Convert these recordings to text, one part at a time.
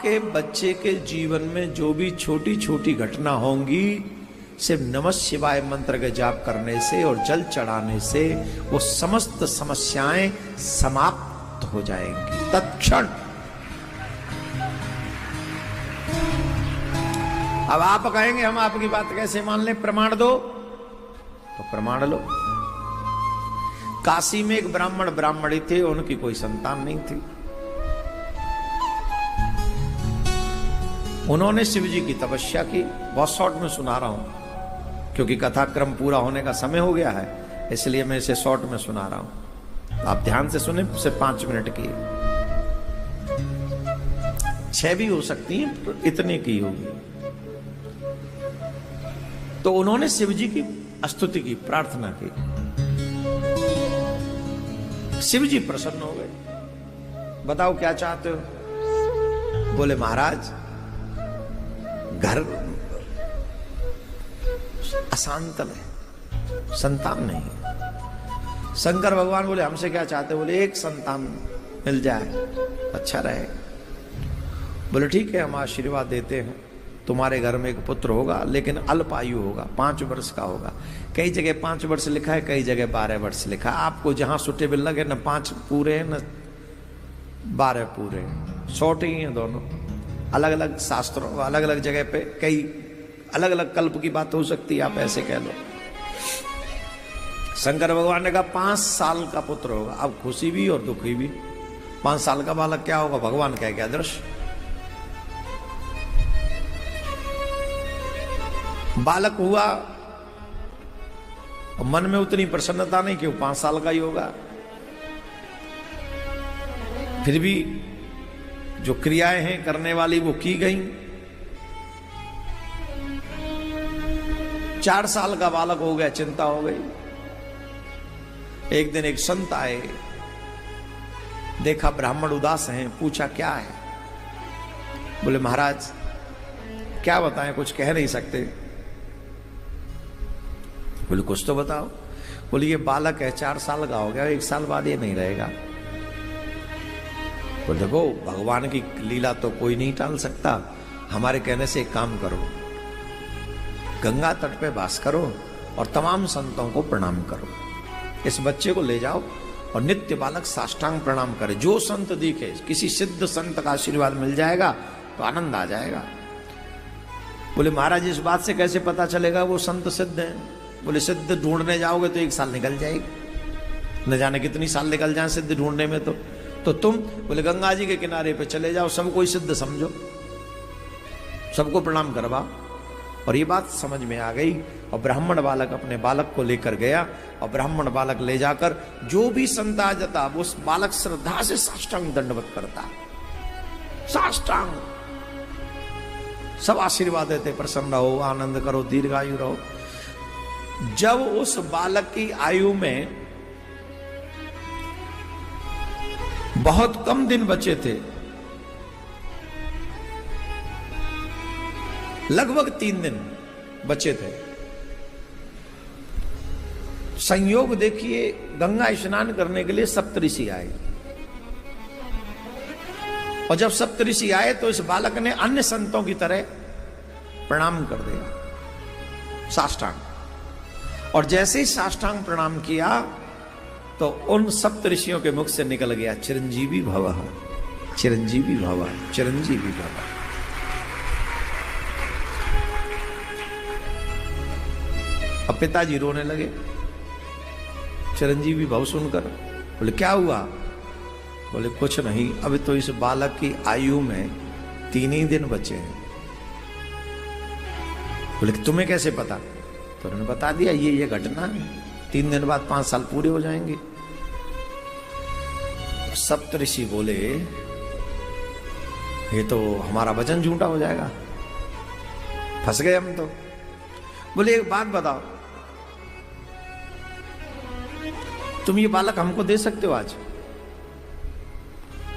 आपके बच्चे के जीवन में जो भी छोटी छोटी घटना होंगी, सिर्फ नमः शिवाय मंत्र के जाप करने से और जल चढ़ाने से वो समस्त समस्याएं समाप्त हो जाएंगी तत्क्षण। अब आप कहेंगे हम आपकी बात कैसे मान लें, प्रमाण दो, तो प्रमाण लो। काशी में एक ब्राह्मणी थे, उनकी कोई संतान नहीं थी। उन्होंने शिव जी की तपस्या की। बहुत शॉर्ट में सुना रहा हूं क्योंकि कथाक्रम पूरा होने का समय हो गया है, इसलिए मैं इसे शॉर्ट में सुना रहा हूं। आप ध्यान से सुने, सिर्फ 5 मिनट की, 6 भी हो सकती है, इतने की होगी। तो उन्होंने शिव जी की स्तुति की, प्रार्थना की। शिव जी प्रसन्न हो गए। बताओ क्या चाहते हो? बोले महाराज घर अशांत है, संतान नहीं। शंकर भगवान बोले हमसे क्या चाहते? बोले एक संतान मिल जाए अच्छा रहे। बोले ठीक है, हम आशीर्वाद देते हैं, तुम्हारे घर में एक पुत्र होगा, लेकिन अल्पायु होगा, 5 वर्ष का होगा। कई जगह 5 वर्ष लिखा है, कई जगह 12 वर्ष लिखा है। आपको जहां सुटेबल लगे, न 5 पूरे हैं न 12 पूरे हैं, शॉर्ट ही हैं दोनों। अलग अलग शास्त्रों, अलग अलग जगह पे कई अलग अलग कल्प की बात हो सकती है, आप ऐसे कह लो। शंकर भगवान ने कहा 5 साल का पुत्र होगा। अब खुशी भी और दुखी भी। 5 साल का बालक क्या होगा भगवान कह के अदृश्य। बालक हुआ, मन में उतनी प्रसन्नता नहीं कि वो 5 साल का ही होगा। फिर भी जो क्रियाएं हैं करने वाली वो की गई। 4 साल का बालक हो गया, चिंता हो गई। एक दिन एक संत आए, देखा ब्राह्मण उदास हैं, पूछा क्या है? बोले महाराज क्या बताएं, कुछ कह नहीं सकते। बोले कुछ तो बताओ। बोले ये बालक है, 4 साल का हो गया, 1 साल बाद ये नहीं रहेगा। बोले देखो भगवान की लीला तो कोई नहीं टाल सकता, हमारे कहने से एक काम करो, गंगा तट पे वास करो और तमाम संतों को प्रणाम करो। इस बच्चे को ले जाओ और नित्य बालक साष्टांग प्रणाम करे। जो संत दिखे, किसी सिद्ध संत का आशीर्वाद मिल जाएगा तो आनंद आ जाएगा। बोले महाराज इस बात से कैसे पता चलेगा वो संत सिद्ध है? बोले सिद्ध ढूंढने जाओगे तो 1 साल निकल जाएगी, न जाने कितनी साल निकल जाए सिद्ध ढूंढने में। तो तुम बोले गंगा जी के किनारे पे चले जाओ, सबको सिद्ध समझो, सबको प्रणाम करवाओ। और ये बात समझ में आ गई और ब्राह्मण बालक अपने बालक को लेकर गया और ब्राह्मण बालक ले जाकर जो भी संत आ जाता वो उस बालक श्रद्धा से साष्टांग दंडवत करता, साष्टांग। सब आशीर्वाद देते, प्रसन्न रहो, आनंद करो, दीर्घायु रहो। जब उस बालक की आयु में बहुत कम दिन बचे थे, लगभग 3 दिन बचे थे, संयोग देखिए गंगा स्नान करने के लिए सप्तऋषि आए। और जब सप्तऋषि आए तो इस बालक ने अन्य संतों की तरह प्रणाम कर दिया, साष्टांग। और जैसे ही साष्टांग प्रणाम किया तो उन सप्तऋषियों के मुख से निकल गया चिरंजीवी भवः, चिरंजीवी भवः, चिरंजीवी भवः। अब पिताजी रोने लगे चिरंजीवी भव सुनकर। बोले क्या हुआ? बोले कुछ नहीं, अभी तो इस बालक की आयु में 3 ही दिन बचे हैं। बोले तुम्हें कैसे पता? तो उन्होंने बता दिया ये घटना है, 3 दिन बाद 5 साल पूरे हो जाएंगे। सप्तऋषि बोले ये तो हमारा वचन झूठा हो जाएगा, फंस गए हम तो। बोले एक बात बताओ, तुम ये बालक हमको दे सकते हो आज?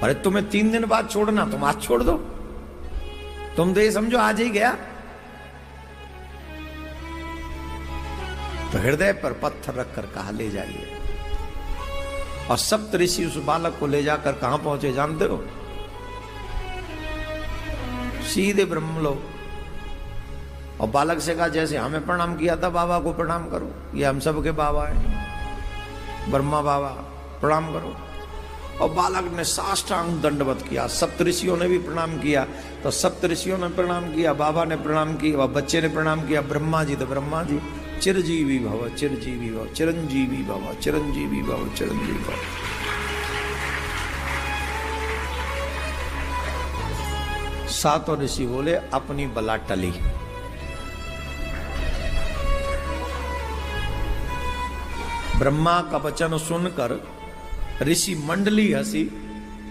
अरे तुम्हें 3 दिन बाद छोड़ना, तुम आज छोड़ दो, तुम तो ये समझो आज ही गया। तो हृदय पर पत्थर रखकर कहा ले जाइए। और सप्तऋषि उस बालक को ले जाकर कहां पहुंचे जानते हो? सीधे ब्रह्मलोक। और बालक से कहा जैसे हमें प्रणाम किया था बाबा को प्रणाम करो, ये हम सबके बाबा हैं, ब्रह्मा बाबा प्रणाम करो। और बालक ने साष्टांग दंडवत किया। सप्तऋषियों ने भी प्रणाम किया, तो सप्तऋषियों ने प्रणाम किया, बाबा ने प्रणाम किया, और बच्चे ने प्रणाम किया। ब्रह्मा जी तो ब्रह्मा जी, चिरजीवी भव चिरजीवी भव, चिरंजीवी भव चिरंजीवी भव चिरंजीवी भव। सातों ऋषि बोले अपनी बला टली। ब्रह्मा का वचन सुनकर ऋषि मंडली हंसी,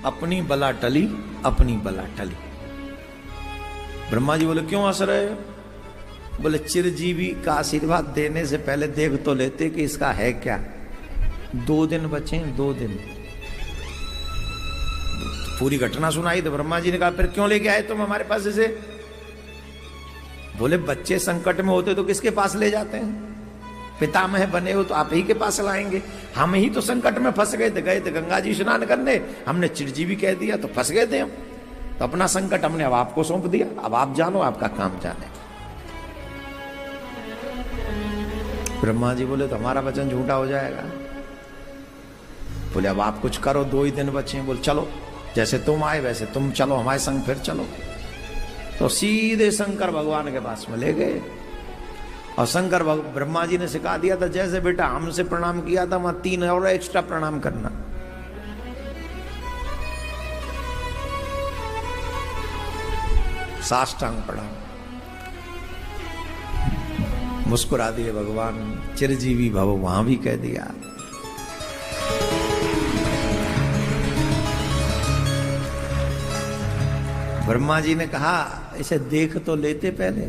अपनी बला टली, अपनी बला टली। ब्रह्मा जी बोले क्यों हंस रहे हो? बोले चिरजीवी का आशीर्वाद देने से पहले देख तो लेते कि इसका है क्या। 2 दिन बचे, 2 दिन। पूरी घटना सुनाई तो ब्रह्मा जी ने कहा फिर क्यों लेके आए तुम हमारे पास इसे? बोले बच्चे संकट में होते तो किसके पास ले जाते हैं? पितामह बने हो तो आप ही के पास लाएंगे। हम ही तो संकट में फंस गए थे गंगा जी स्नान करने, हमने चिरजीवी कह दिया तो फंस गए थे हम। तो अपना संकट हमने अब आपको सौंप दिया, अब आप जानो, आपका काम जाने। ब्रह्मा जी बोले तो हमारा वचन झूठा हो जाएगा। बोले अब आप कुछ करो, 2 ही दिन बचे हैं। बोले चलो, जैसे तुम आए वैसे तुम चलो हमारे संग, फिर चलो। तो सीधे शंकर भगवान के पास में ले गए। और शंकर ब्रह्मा जी ने सिखा दिया था जैसे बेटा हमसे प्रणाम किया था, वहां 3 और एक्स्ट्रा प्रणाम करना। साष्टांग प्रणाम। मुस्कुरा दिए भगवान, चिरजीवी भव वहां भी कह दिया। ब्रह्मा जी ने कहा इसे देख तो लेते पहले,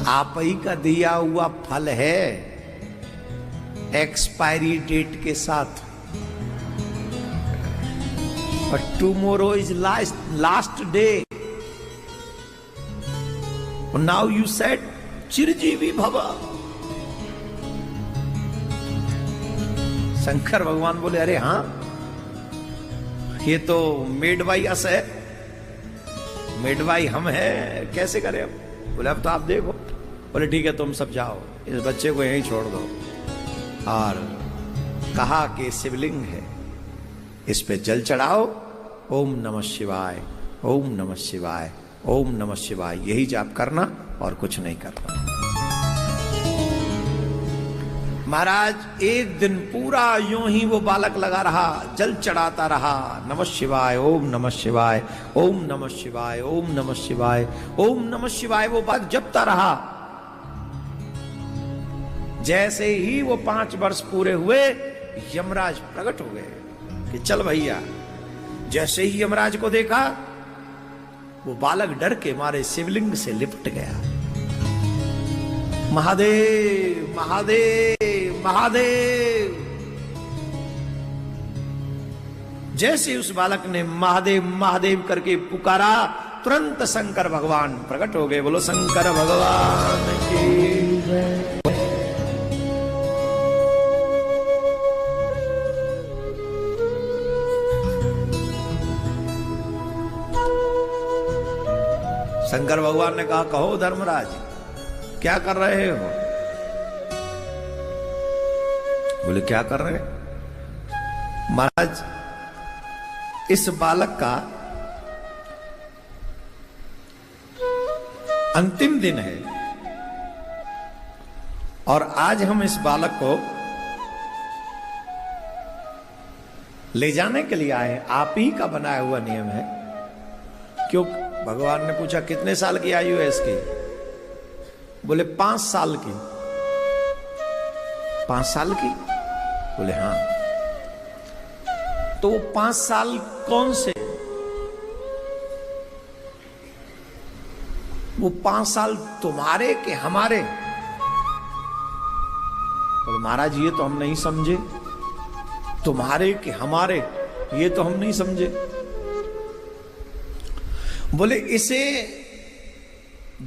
आप ही का दिया हुआ फल है एक्सपायरी डेट के साथ। और tomorrow is last day. Now you said चिरजीवी भव। शंकर भगवान बोले अरे हाँ, ये तो मेड बाई अस है, मेड बाई हम है, कैसे करें अब? बोले अब तो आप देखो। बोले ठीक है तुम सब जाओ, इस बच्चे को यहीं छोड़ दो। और कहा कि शिवलिंग है, इस पे जल चढ़ाओ, ओम नमः शिवाय, ओम नमः शिवाय, ओम नमः शिवाय, यही जाप करना और कुछ नहीं करना। महाराज एक दिन पूरा यूं ही वो बालक लगा रहा, जल चढ़ाता रहा, नमः शिवाय, ओम नमः शिवाय, ओम नमः शिवाय, ओम नमः शिवाय, ओम नमः शिवाय, वो बालक जपता रहा। जैसे ही वो 5 वर्ष पूरे हुए, यमराज प्रकट हो गए कि चल भैया। जैसे ही यमराज को देखा, वो बालक डर के मारे शिवलिंग से लिपट गया। महादेव महादेव महादेव। जैसे उस बालक ने महादेव महादेव करके पुकारा, तुरंत शंकर भगवान प्रकट हो गए। बोलो शंकर भगवान की जय। शंकर भगवान ने कहा कहो धर्मराज क्या कर रहे हो? बोले क्या कर रहे हैं? महाराज इस बालक का अंतिम दिन है और आज हम इस बालक को ले जाने के लिए आए। आप ही का बनाया हुआ नियम है। क्यों? भगवान ने पूछा कितने साल की आयु है इसकी? बोले 5 साल की। 5 साल की? बोले हाँ। तो वो 5 साल कौन से? वो 5 साल तुम्हारे के हमारे? बोले महाराज ये तो हम नहीं समझे। तुम्हारे के हमारे ये तो हम नहीं समझे। बोले इसे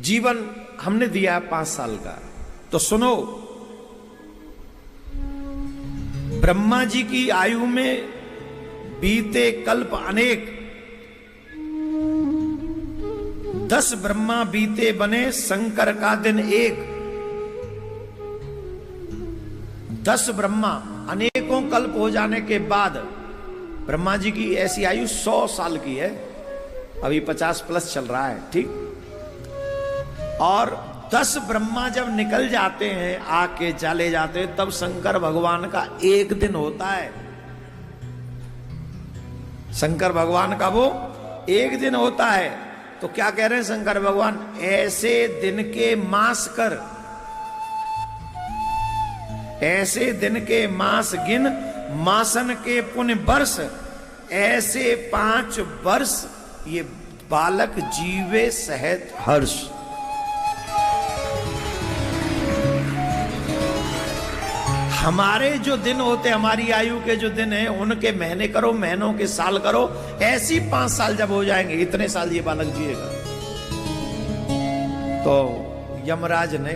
जीवन हमने दिया 5 साल का। तो सुनो, ब्रह्मा जी की आयु में बीते कल्प अनेक, 10 ब्रह्मा बीते बने शंकर का दिन एक। 10 ब्रह्मा अनेकों कल्प हो जाने के बाद ब्रह्मा जी की ऐसी आयु 100 साल की है, अभी 50 प्लस चल रहा है, ठीक। और 10 ब्रह्मा जब निकल जाते हैं, आके चले जाते हैं, तब शंकर भगवान का एक दिन होता है। शंकर भगवान का वो एक दिन होता है। तो क्या कह रहे हैं शंकर भगवान, ऐसे दिन के मास कर, ऐसे दिन के मास गिन, मासन के पुण्य वर्ष, ऐसे 5 वर्ष ये बालक जीवे सहज हर्ष। हमारे जो दिन होते, हमारी आयु के जो दिन हैं, उनके महीने करो, महीनों के साल करो, ऐसी 5 साल जब हो जाएंगे, इतने साल ये बालक जिएगा। तो यमराज ने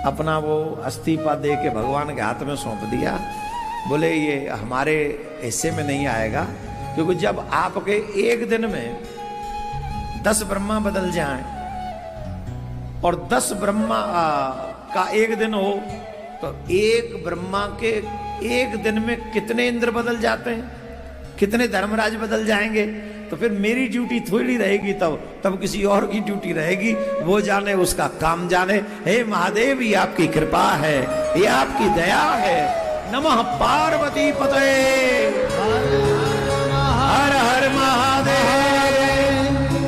अपना वो इस्तीफा दे के भगवान के हाथ में सौंप दिया। बोले ये हमारे हिस्से में नहीं आएगा, क्योंकि जब आपके एक दिन में 10 ब्रह्मा बदल जाएं और 10 ब्रह्मा का एक दिन हो, तो एक ब्रह्मा के एक दिन में कितने इंद्र बदल जाते हैं, कितने धर्मराज बदल जाएंगे। तो फिर मेरी ड्यूटी थोड़ी रहेगी, तब किसी और की ड्यूटी रहेगी, वो जाने, उसका काम जाने। हे महादेव, ये आपकी कृपा है, ये आपकी दया है। नमः पार्वती पते, हर हर महादेव,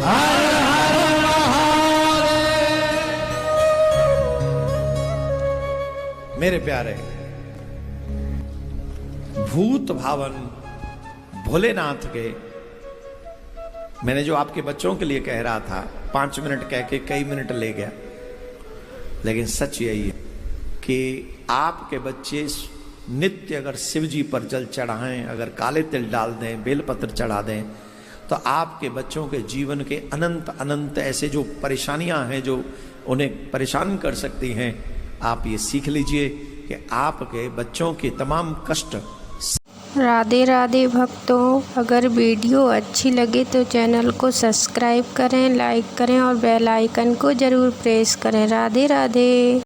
हर हर महादेव। मेरे प्यारे, भूत भावन भोलेनाथ के, मैंने जो आपके बच्चों के लिए कह रहा था, 5 मिनट कह के कई मिनट ले गया, लेकिन सच यही है कि आपके बच्चे नित्य अगर शिव जी पर जल चढ़ाएं, अगर काले तिल डाल दें, बेलपत्र चढ़ा दें, तो आपके बच्चों के जीवन के अनंत अनंत ऐसे जो परेशानियां हैं, जो उन्हें परेशान कर सकती हैं, आप ये सीख लीजिए कि आपके बच्चों के तमाम कष्ट। राधे राधे भक्तों, अगर वीडियो अच्छी लगे तो चैनल को सब्सक्राइब करें, लाइक करें और बेल आइकन को ज़रूर प्रेस करें। राधे राधे।